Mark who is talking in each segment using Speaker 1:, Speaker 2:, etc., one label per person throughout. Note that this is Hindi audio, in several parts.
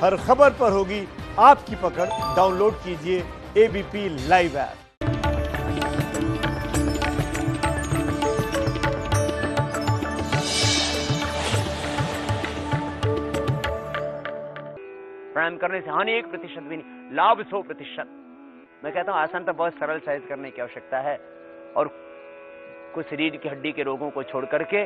Speaker 1: हर खबर पर होगी आपकी पकड़। डाउनलोड कीजिए एबीपी लाइव ऐप।
Speaker 2: प्राणायाम करने से हानि 1% भी नहीं, लाभ 100%। मैं कहता हूं आसन तो बहुत सरल सहज करने की आवश्यकता है, और कुछ शरीर की हड्डी के रोगों को छोड़ करके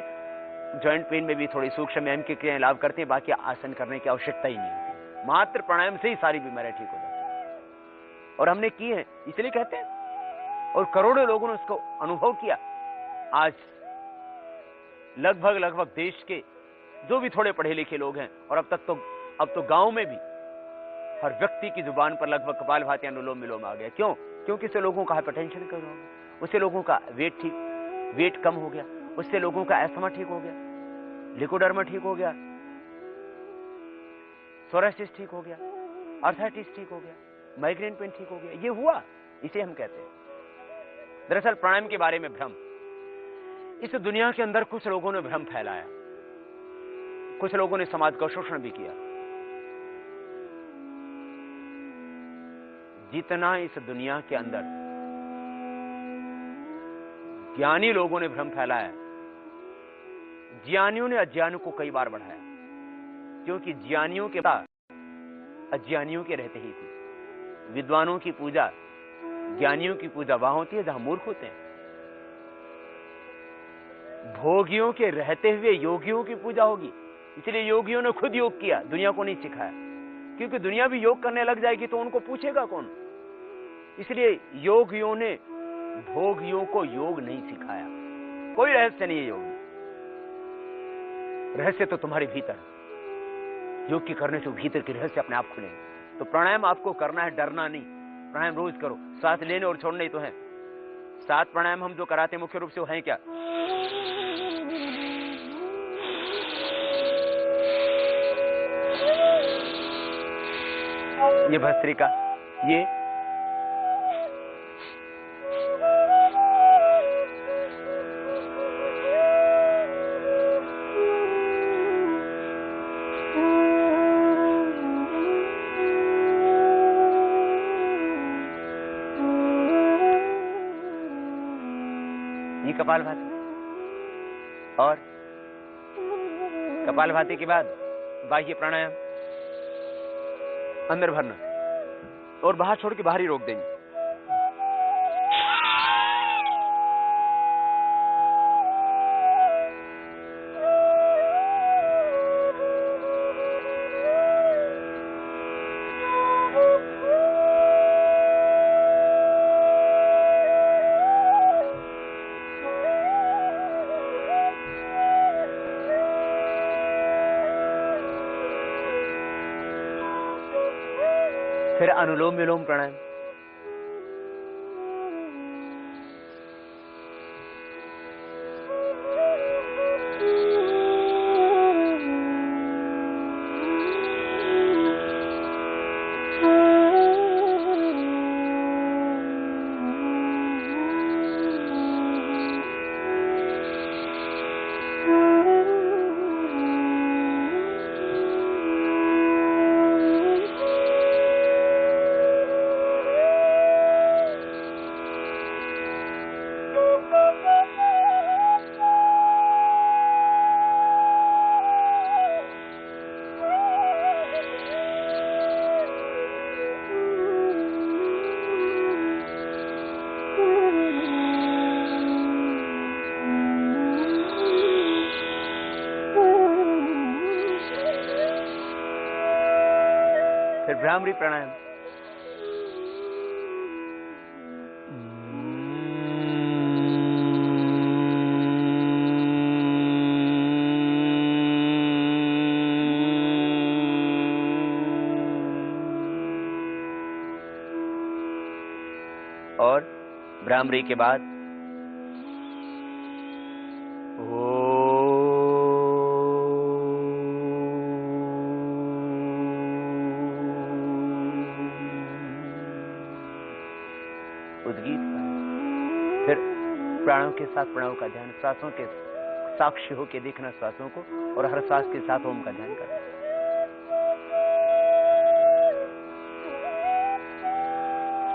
Speaker 2: जॉइंट पेन में भी थोड़ी सूक्ष्म व्यायाम की क्रियाएं लाभ करते हैं। बाकी आसन करने की आवश्यकता ही नहीं होती। मात्र प्राणायाम से ही सारी बीमारियां ठीक हो जाती हैं, और हमने की है इसलिए कहते हैं, और करोड़ों लोगों ने उसको अनुभव किया। आज लगभग देश के जो भी थोड़े पढ़े लिखे लोग हैं, और अब तो गांव में भी हर व्यक्ति की जुबान पर लगभग कपालभाति अनुलोम विलोम आ गया। क्यों? क्योंकि इससे लोगों का हाइपरटेंशन कम हो गया, उससे लोगों का वेट कम हो गया, उससे लोगों का एस्थमा ठीक हो गया, लिकोडर्मा ठीक हो गया, सोरासिस ठीक हो गया, आर्थराइटिस ठीक हो गया, माइग्रेन पेन ठीक हो गया। ये हुआ, इसे हम कहते हैं। दरअसल प्राणायाम के बारे में भ्रम, इस दुनिया के अंदर कुछ लोगों ने भ्रम फैलाया, कुछ लोगों ने समाज का शोषण भी किया। जितना इस दुनिया के अंदर ज्ञानी लोगों ने भ्रम फैलाया, ज्ञानियों ने अज्ञानियों को कई बार बढ़ाया, क्योंकि ज्ञानियों के बाद अज्ञानियों के रहते ही थी। विद्वानों की पूजा, ज्ञानियों की पूजा वहां होती है जहां मूर्ख होते हैं। भोगियों के रहते हुए योगियों की पूजा होगी, इसलिए योगियों ने खुद योग किया, दुनिया को नहीं सिखाया। क्योंकि दुनिया भी योग करने लग जाएगी तो उनको पूछेगा कौन। इसलिए योगियों ने भोगियों को योग नहीं सिखाया। कोई रहस्य नहीं है योग में, रहस्य तो तुम्हारे भीतर है। योग की करने से भीतर के रहस्य अपने आप खुलेंगे। तो प्राणायाम आपको करना है, डरना नहीं। प्राणायाम रोज करो, सांस लेने और छोड़ने ही तो है। 7 प्राणायाम हम जो कराते हैं मुख्य रूप से वो है क्या? ये भस्त्रिका, ये कपालभाति, और कपालभाति के बाद बाह्य प्राणायाम, अंदर भरना और बाहर छोड़ के बाहर ही रोक देंगे। फिर अनुलोम विलोम प्राणायाम, फिर भ्रामरी प्राणायाम, और भ्रामरी के बाद उद्गीत। फिर प्राणों के साथ प्राणों का ध्यान, सांसों के साक्षी होकर देखना सांसों को, और हर सांस के साथ ओम का ध्यान करना।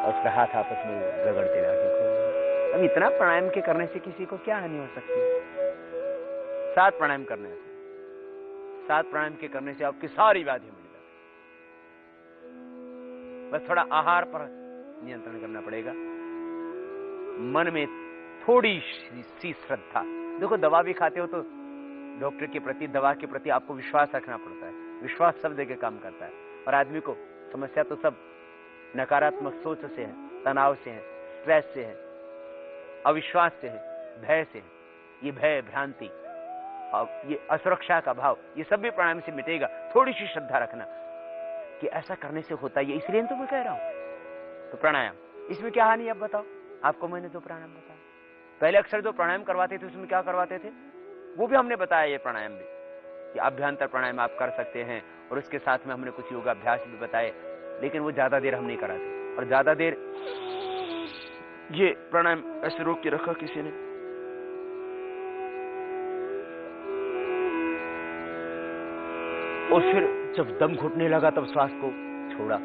Speaker 2: और उसका हाथ आपस में रगड़ते जाके। अब इतना प्राणायाम के करने से किसी को क्या हानि हो सकती है? 7 प्राणायाम करने से, 7 प्राणायाम के करने से आपकी सारी व्याधि मिट जाती। बस थोड़ा आहार पर नियंत्रण करना पड़ेगा, मन में थोड़ी सी श्रद्धा। देखो, दवा भी खाते हो तो डॉक्टर के प्रति, दवा के प्रति आपको विश्वास रखना पड़ता है। विश्वास सब जगह काम करता है। और आदमी को समस्या तो सब नकारात्मक सोच से है, तनाव से है, स्ट्रेस से है, अविश्वास से है, भय से है। ये भय, भ्रांति और ये असुरक्षा का भाव, ये सब भी प्राणायाम से मिटेगा। थोड़ी सी श्रद्धा रखना कि ऐसा करने से होता है, इसलिए तो मैं कह रहा हूं। तो प्राणायाम, इसमें क्या हानि, अब बताओ। आपको मैंने जो प्राणायाम बताया, पहले अक्सर जो प्राणायाम करवाते थे उसमें क्या करवाते थे, वो भी हमने बताया। ये प्राणायाम भी, कि अभ्यंतर प्राणायाम आप कर सकते हैं, और उसके साथ में हमने कुछ योगाभ्यास भी बताए, लेकिन वो ज्यादा देर हम नहीं कराते। और ज्यादा देर ये प्राणायाम ऐसे रोक के रखा किसी ने, और फिर जब दम घुटने लगा तब श्वास को छोड़ा,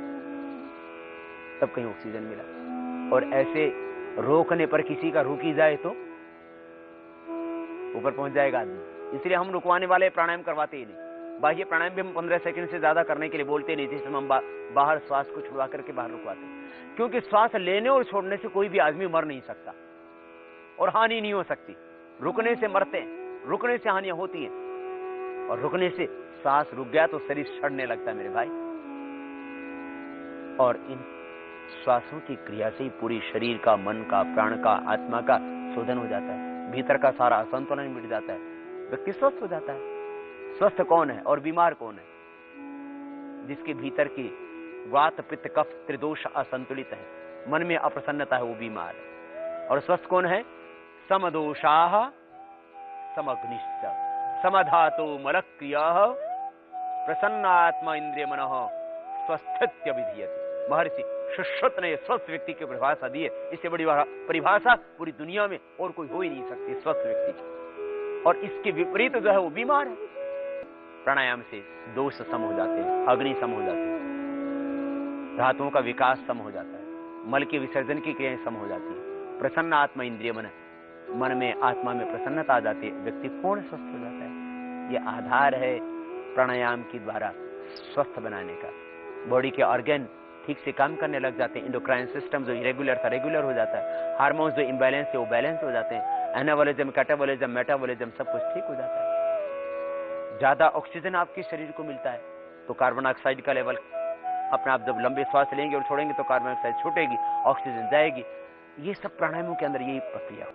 Speaker 2: तब कहीं ऑक्सीजन मिला। और ऐसे रोकने पर किसी का रुकी जाए तो ऊपर पहुंच जाएगा आदमी। इसलिए हम रुकवाने वाले प्राणायाम करवाते ही नहीं। बाह्य प्राणायाम भी हम 15 सेकंड से ज्यादा करने के लिए बोलते नहीं, जिसमें हम बाहर श्वास को छुड़वा करके बाहर रुकवाते हैं। क्योंकि श्वास लेने और छोड़ने से कोई भी आदमी मर नहीं सकता और हानि नहीं हो सकती। रुकने से मरते हैं, रुकने से हानियां होती हैं, और रुकने से श्वास रुक गया तो शरीर सड़ने लगता है मेरे भाई। और इन श्वासों की क्रिया से ही पूरी शरीर का, मन का, प्राण का, आत्मा का शोधन हो जाता है। भीतर का सारा असंतुलन मिट जाता है, व्यक्ति स्वस्थ हो जाता है। स्वस्थ कौन है और बीमार कौन है? जिसके भीतर की वात, पित्त, कफ त्रिदोष असंतुलित है, मन में अप्रसन्नता है, वो बीमार है। और स्वस्थ कौन है? समदोषाः समग्निश्च समधातो मलक्रियाः प्रसन्नात्मा इंद्रिय मनः स्वस्थित्य विधीयते। महर्षि सुश्रुत ने स्वस्थ व्यक्ति की परिभाषा दी है। इससे बड़ी परिभाषा पूरी दुनिया में और कोई हो ही नहीं सकती स्वस्थ व्यक्ति की। और इसके विपरीत जो है वो बीमार है। प्राणायाम से दोष सम हो जाते हैं, अग्नि सम हो जाते हैं, धातुओं का विकास सम हो जाता है, मल के विसर्जन की क्रियाएं सम हो जाती है। प्रसन्न आत्मा इंद्रिय मन में, आत्मा में प्रसन्नता आ जाती है, व्यक्ति पूर्ण स्वस्थ हो जाता है। ये आधार है प्राणायाम के द्वारा स्वस्थ बनाने का। बॉडी के ऑर्गन ठीक से काम करने लग जाते हैं। इंडोक्राइन सिस्टम जो इरेगुलर था रेगुलर हो जाता है। हार्मोन्स जो इम्बैलेंस है वो बैलेंस हो जाते हैं। एनाबॉलिज्म, कैटाबॉलिज्म, मेटाबॉलिज्म सब कुछ ठीक हो जाता है। ज्यादा ऑक्सीजन आपके शरीर को मिलता है तो कार्बन डाइऑक्साइड का लेवल अपने आप, जब लंबे श्वास लेंगे और छोड़ेंगे तो कार्बन डाइऑक्साइड छूटेगी, ऑक्सीजन जाएगी। ये सब प्राणायामों के अंदर यही प्रक्रिया।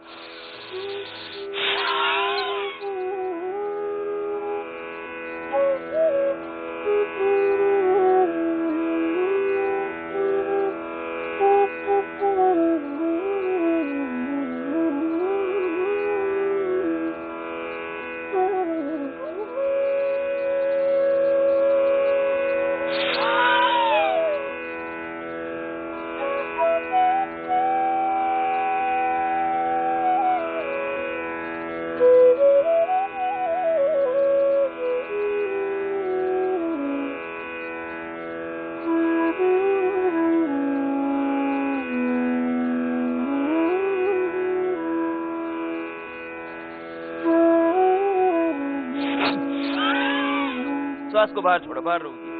Speaker 2: श्वास को बाहर छोड़ो, बाहर रोक दिया।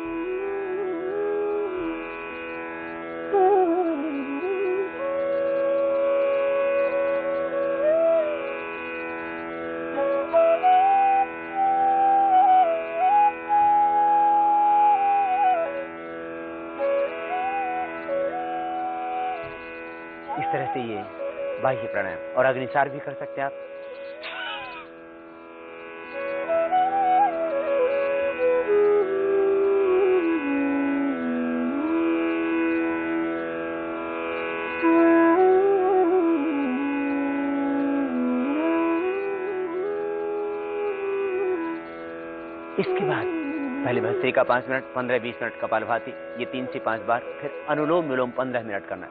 Speaker 2: इस तरह से ये बाह्य प्राणायाम। और अग्निचार भी कर सकते हैं आप। इसके बाद पहले भस्त्रिका 5 मिनट, 15-20 मिनट कपालभाति, ये 3 से 5 बार, फिर अनुलोम विलोम 15 मिनट करना,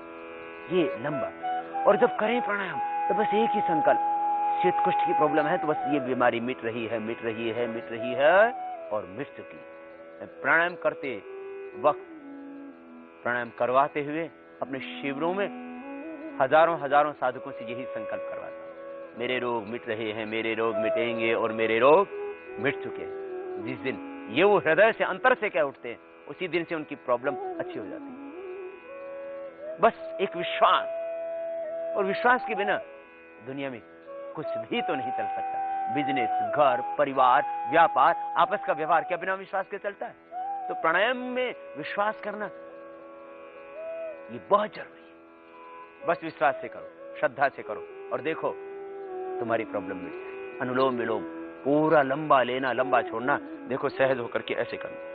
Speaker 2: ये लंबा। और जब करें प्राणायाम तो बस एक ही संकल्प, शीत कुष्ठ की प्रॉब्लम है तो बस ये बीमारी मिट रही है, मिट रही है, मिट रही है और मिट चुकी है। प्राणायाम करते वक्त, प्राणायाम करवाते हुए अपने शिविरों में हजारों हजारों साधकों से यही संकल्प करवाता हूं, मेरे रोग मिट रहे हैं, मेरे रोग मिटेंगे और मेरे रोग मिट चुके हैं। जिस दिन ये वो हृदय से अंतर से क्या उठते हैं, उसी दिन से उनकी प्रॉब्लम अच्छी हो जाती है। बस एक विश्वास, और विश्वास के बिना दुनिया में कुछ भी तो नहीं चल सकता। बिजनेस, घर, परिवार, व्यापार, आपस का व्यवहार क्या बिना विश्वास के चलता है? तो प्राणायाम में विश्वास करना ये बहुत जरूरी है। बस विश्वास से करो, श्रद्धा से करो और देखो तुम्हारी प्रॉब्लम मिट जाएगी। अनुलोम विलोम पूरा लंबा लेना, लंबा छोड़ना, देखो सहज होकर के ऐसे करना।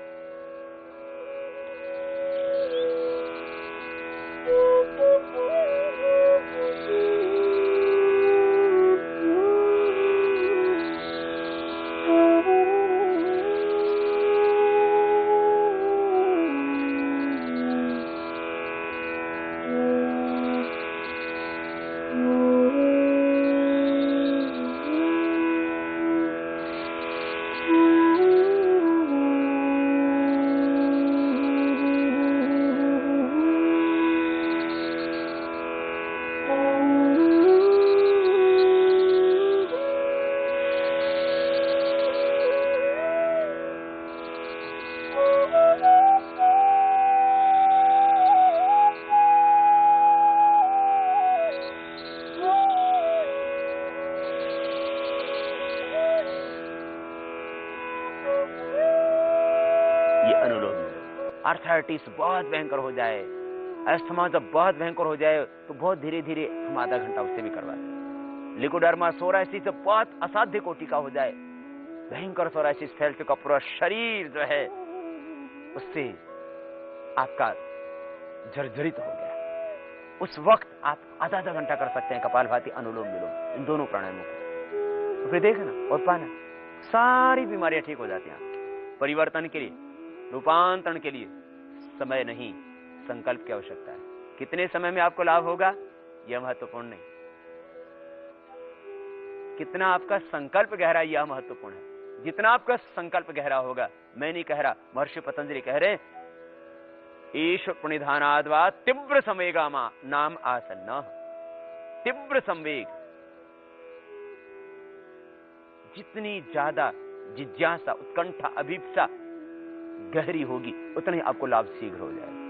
Speaker 2: आर्थराइटिस बहुत भयंकर हो जाए, अस्थमा जब बहुत भयंकर हो जाए तो बहुत धीरे धीरे हम आधा घंटा उससे भी करवाते हैं। लिकोडर्मा सोरायसिस जब बहुत असाध्य कोटि का हो जाए, भयंकर सोरायसिस फैल चुका, पूरा शरीर जो है उससे आपका जर्जरित हो गया, उस वक्त आप आधा आधा घंटा कर सकते हैं कपालभाति, अनुलोम विलोम, इन दोनों प्राणायामों को। तो फिर देखना और पाना, सारी बीमारियां ठीक हो जाती हैं। परिवर्तन के लिए, रूपांतरण के लिए समय नहीं, संकल्प की आवश्यकता है। कितने समय में आपको लाभ होगा यह महत्वपूर्ण नहीं, कितना आपका संकल्प गहरा यह महत्वपूर्ण है। जितना आपका संकल्प गहरा होगा, मैं नहीं कह रहा, महर्षि पतंजलि कह रहे हैं, ईश्वर प्रणिधानाद्वा तीव्र संवेगामा नाम आसन्न। तीव्र संवेग, जितनी ज्यादा जिज्ञासा, उत्कंठा, अभिप्सा गहरी होगी, उतना ही आपको लाभ शीघ्र हो जाएगा।